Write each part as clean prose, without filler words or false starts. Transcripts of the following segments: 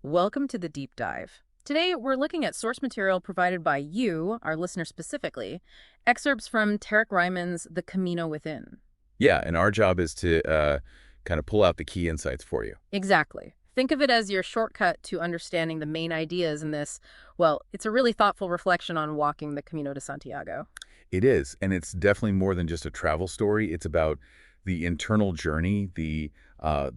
Welcome to the deep dive. Today, we're looking at source material provided by you, our listener specifically, excerpts from Tarek Ryman's The Camino Within. Yeah, and our job is to kind of pull out the key insights for you. Exactly. Think of it as your shortcut to understanding the main ideas in this. Well, it's a really thoughtful reflection on walking the Camino de Santiago. It is, and it's definitely more than just a travel story. It's about the internal journey, the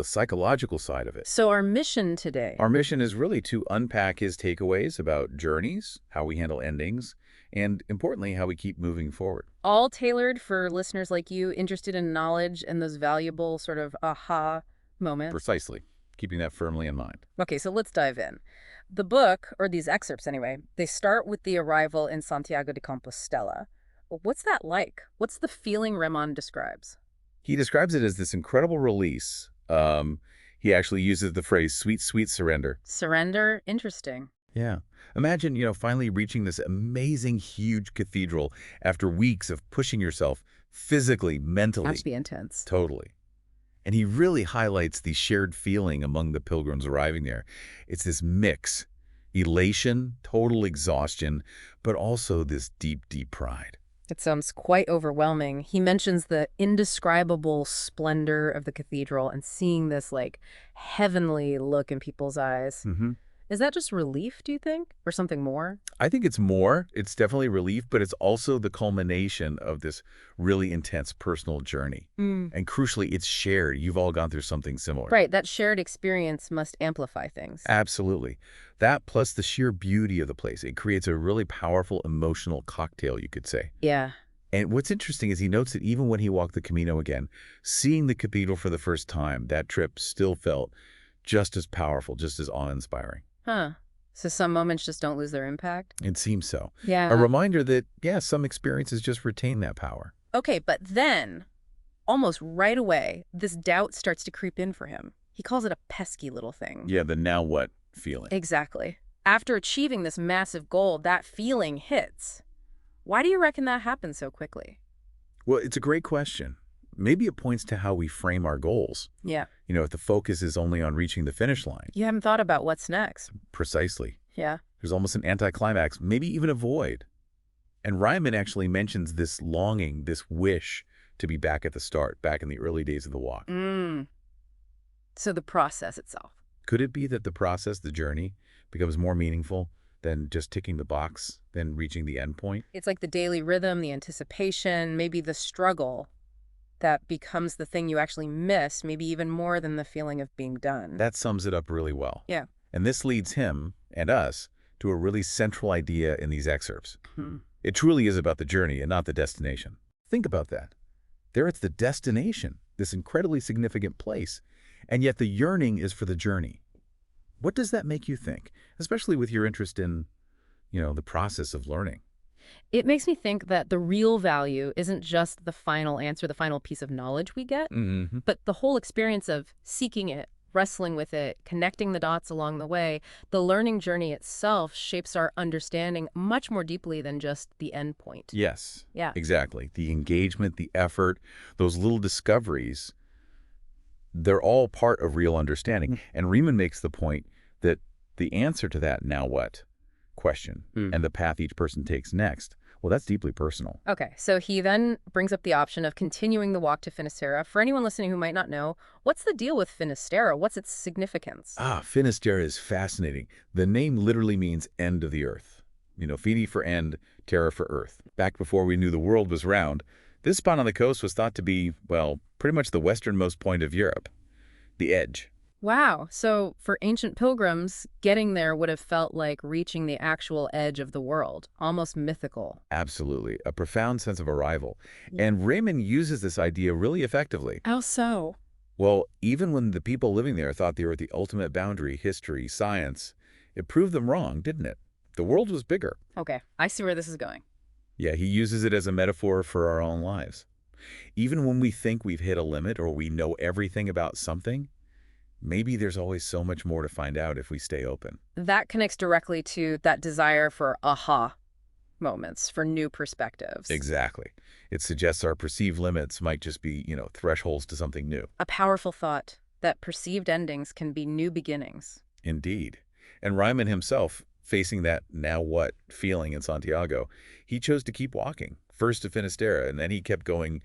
psychological side of it. So, our mission today. Our mission is really to unpack his takeaways about journeys, how we handle endings, and importantly, how we keep moving forward. All tailored for listeners like you interested in knowledge and those valuable sort of aha moments. Precisely, keeping that firmly in mind. Okay, so let's dive in. The book, or these excerpts anyway, they start with the arrival in Santiago de Compostela. What's that like? What's the feeling Ramon describes? He describes it as this incredible release. He actually uses the phrase sweet, sweet surrender. Surrender? Interesting. Yeah. Imagine, finally reaching this amazing, huge cathedral after weeks of pushing yourself physically, mentally. Has to be intense. Totally. And he really highlights the shared feeling among the pilgrims arriving there. It's this mix, elation, total exhaustion, but also this deep, deep pride. It sounds quite overwhelming. He mentions the indescribable splendor of the cathedral and seeing this, like, heavenly look in people's eyes. Is that just relief, do you think? Or something more? I think it's more. It's definitely relief, but it's also the culmination of this really intense personal journey. And crucially, it's shared. You've all gone through something similar. Right, that shared experience must amplify things. Absolutely. That plus the sheer beauty of the place. It creates a really powerful emotional cocktail, you could say. Yeah. And what's interesting is he notes that even when he walked the Camino again, seeing the cathedral for the first time, that trip still felt just as powerful, just as awe-inspiring. Huh. So some moments just don't lose their impact? It seems so. Yeah. A reminder that, yeah, some experiences just retain that power. Okay, but then, almost right away, this doubt starts to creep in for him. He calls it a pesky little thing. Yeah, the now what feeling. Exactly. After achieving this massive goal, that feeling hits. Why do you reckon that happens so quickly? Well, it's a great question. Maybe it points to how we frame our goals. Yeah. If the focus is only on reaching the finish line. You haven't thought about what's next. Precisely. Yeah. There's almost an anticlimax, maybe even a void. And Ryman actually mentions this longing, this wish to be back at the start, back in the early days of the walk. So the process itself. Could it be that the process, the journey, becomes more meaningful than just ticking the box, than reaching the end point? It's like the daily rhythm, the anticipation, maybe the struggle that becomes the thing you actually miss, maybe even more than the feeling of being done. That sums it up really well. Yeah. And this leads him and us to a really central idea in these excerpts. It truly is about the journey and not the destination. Think about that. There it's the destination, this incredibly significant place, and yet the yearning is for the journey. What does that make you think, especially with your interest in, the process of learning? It makes me think that the real value isn't just the final answer, the final piece of knowledge we get, but the whole experience of seeking it, wrestling with it, connecting the dots along the way. The learning journey itself shapes our understanding much more deeply than just the end point. Yes. Yeah. Exactly. The engagement, the effort, those little discoveries, they're all part of real understanding. And Riemann makes the point that the answer to that now what question and the path each person takes next, well, that's deeply personal. Okay, so he then brings up the option of continuing the walk to Finisterra. For anyone listening who might not know, what's the deal with Finisterra? What's its significance? Finisterra is fascinating. The name literally means end of the earth. Fini for end, terra for earth. Back before we knew the world was round, this spot on the coast was thought to be, well, pretty much the westernmost point of Europe, the edge. Wow. So for ancient pilgrims, getting there would have felt like reaching the actual edge of the world, almost mythical. Absolutely. A profound sense of arrival. And Raymond uses this idea really effectively. How so? Well, even when the people living there thought they were the ultimate boundary, history, science, it proved them wrong, didn't it? The world was bigger. Okay, I see where this is going. Yeah, he uses it as a metaphor for our own lives. Even when we think we've hit a limit or we know everything about something, maybe there's always so much more to find out if we stay open. That connects directly to that desire for aha moments, for new perspectives. Exactly. It suggests our perceived limits might just be, thresholds to something new. A powerful thought that perceived endings can be new beginnings. Indeed. And Ryman himself, facing that now what feeling in Santiago, he chose to keep walking, first to Finisterra, and then he kept going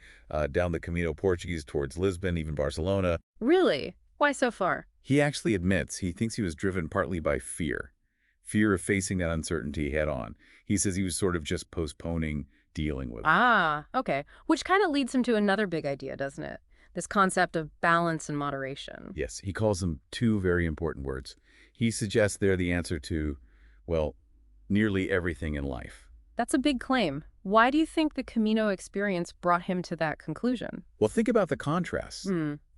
down the Camino Portuguese towards Lisbon, even Barcelona. Really? Why so far? He actually admits he thinks he was driven partly by fear of facing that uncertainty head on. He says he was sort of just postponing dealing with it. Ah, okay. Which kind of leads him to another big idea, doesn't it? This concept of balance and moderation. Yes, he calls them two very important words. He suggests they're the answer to, well, nearly everything in life. That's a big claim. Why do you think the Camino experience brought him to that conclusion? Well, think about the contrasts.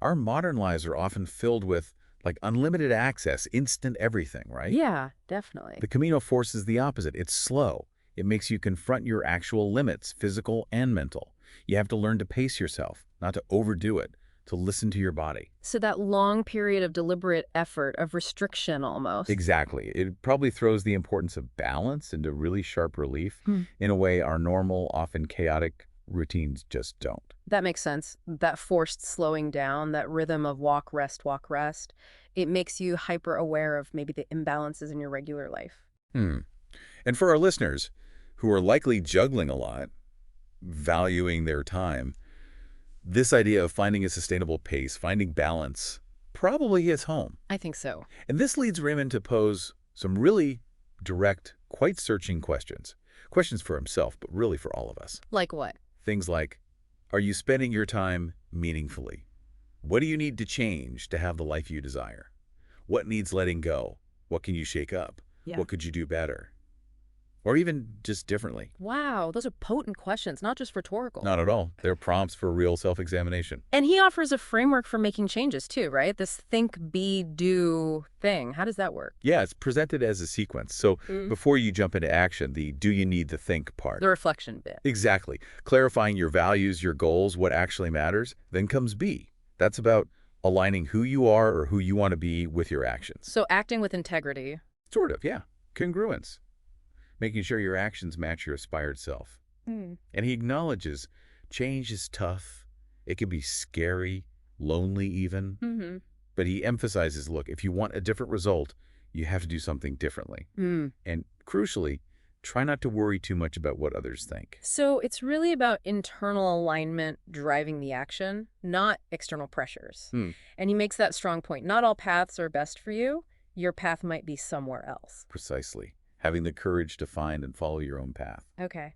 Our modern lives are often filled with, like, unlimited access, instant everything, right? Yeah, definitely. The Camino forces the opposite. It's slow. It makes you confront your actual limits, physical and mental. You have to learn to pace yourself, not to overdo it, to listen to your body. So that long period of deliberate effort, of restriction almost. Exactly. It probably throws the importance of balance into really sharp relief in a way our normal, often chaotic routines just don't. That makes sense. That forced slowing down, that rhythm of walk, rest, it makes you hyper aware of maybe the imbalances in your regular life. And for our listeners who are likely juggling a lot, valuing their time, this idea of finding a sustainable pace, finding balance, probably hits home. I think so. And this leads Raymond to pose some really direct, quite searching questions. Questions for himself, but really for all of us. Like what? Things like, are you spending your time meaningfully? What do you need to change to have the life you desire? What needs letting go? What can you shake up? Yeah. What could you do better? Or even just differently? Wow, those are potent questions, not just rhetorical. Not at all. They're prompts for real self-examination. And he offers a framework for making changes too, right? This think, be, do thing. How does that work? Yeah, it's presented as a sequence. So before you jump into action, the do you need the think part. The reflection bit. Exactly. Clarifying your values, your goals, what actually matters. Then comes be. That's about aligning who you are or who you want to be with your actions. So acting with integrity. Sort of, yeah. Congruence. Making sure your actions match your aspired self. And he acknowledges change is tough. It can be scary, lonely even. But he emphasizes, look, if you want a different result, you have to do something differently. And crucially, try not to worry too much about what others think. So it's really about internal alignment driving the action, not external pressures. And he makes that strong point. Not all paths are best for you. Your path might be somewhere else. Precisely. Having the courage to find and follow your own path. Okay.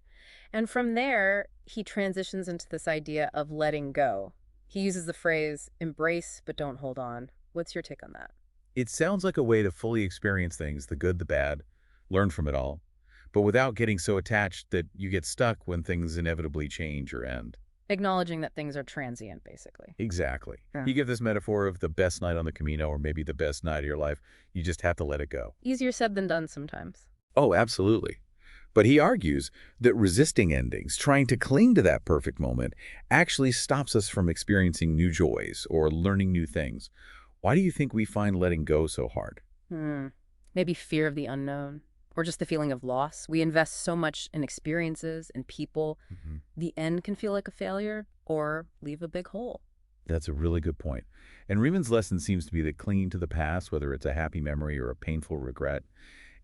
And from there, he transitions into this idea of letting go. He uses the phrase, embrace but don't hold on. What's your take on that? It sounds like a way to fully experience things, the good, the bad, learn from it all, but without getting so attached that you get stuck when things inevitably change or end. Acknowledging that things are transient, basically. Exactly. Yeah. He gives this metaphor of the best night on the Camino, or maybe the best night of your life. You just have to let it go. Easier said than done sometimes. Oh, absolutely. But he argues that resisting endings, trying to cling to that perfect moment, actually stops us from experiencing new joys or learning new things. Why do you think we find letting go so hard? Maybe fear of the unknown, or just the feeling of loss. We invest so much in experiences and people. The end can feel like a failure or leave a big hole. That's a really good point. And Riemann's lesson seems to be that clinging to the past, whether it's a happy memory or a painful regret,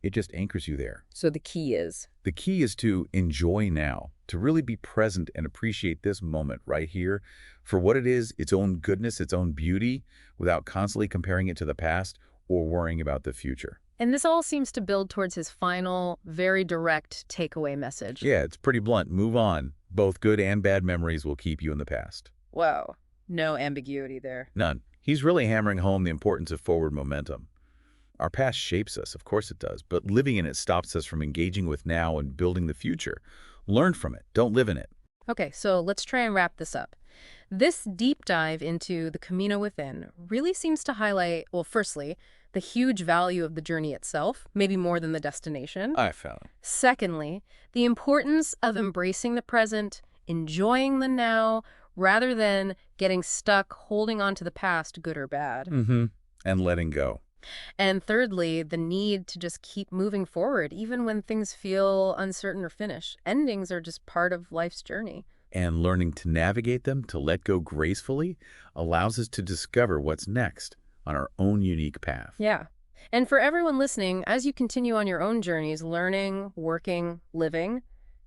it just anchors you there. So the key is? The key is to enjoy now, to really be present and appreciate this moment right here for what it is, its own goodness, its own beauty, without constantly comparing it to the past or worrying about the future. And this all seems to build towards his final, very direct takeaway message. Yeah, it's pretty blunt. Move on. Both good and bad memories will keep you in the past. Whoa. No ambiguity there. None. He's really hammering home the importance of forward momentum. Our past shapes us, of course it does, but living in it stops us from engaging with now and building the future. Learn from it. Don't live in it. Okay, so let's try and wrap this up. This deep dive into the Camino within really seems to highlight, well, firstly, the huge value of the journey itself, maybe more than the destination. I found. Secondly, the importance of embracing the present, enjoying the now, rather than getting stuck holding on to the past, good or bad. And letting go. And thirdly, the need to just keep moving forward, even when things feel uncertain or finished. Endings are just part of life's journey. And learning to navigate them, to let go gracefully, allows us to discover what's next on our own unique path. Yeah. And for everyone listening, as you continue on your own journeys, learning, working, living,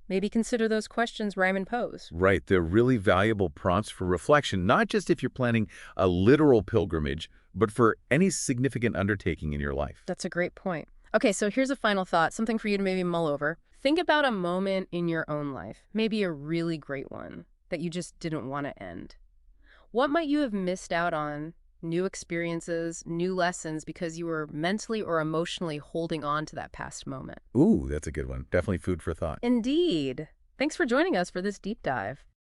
maybe consider those questions Ryman posed. Right, they're really valuable prompts for reflection, not just if you're planning a literal pilgrimage, but for any significant undertaking in your life. That's a great point. Okay, so here's a final thought, something for you to maybe mull over. Think about a moment in your own life, maybe a really great one, that you just didn't want to end. What might you have missed out on? New experiences, new lessons, because you were mentally or emotionally holding on to that past moment. Ooh, that's a good one. Definitely food for thought. Indeed. Thanks for joining us for this deep dive.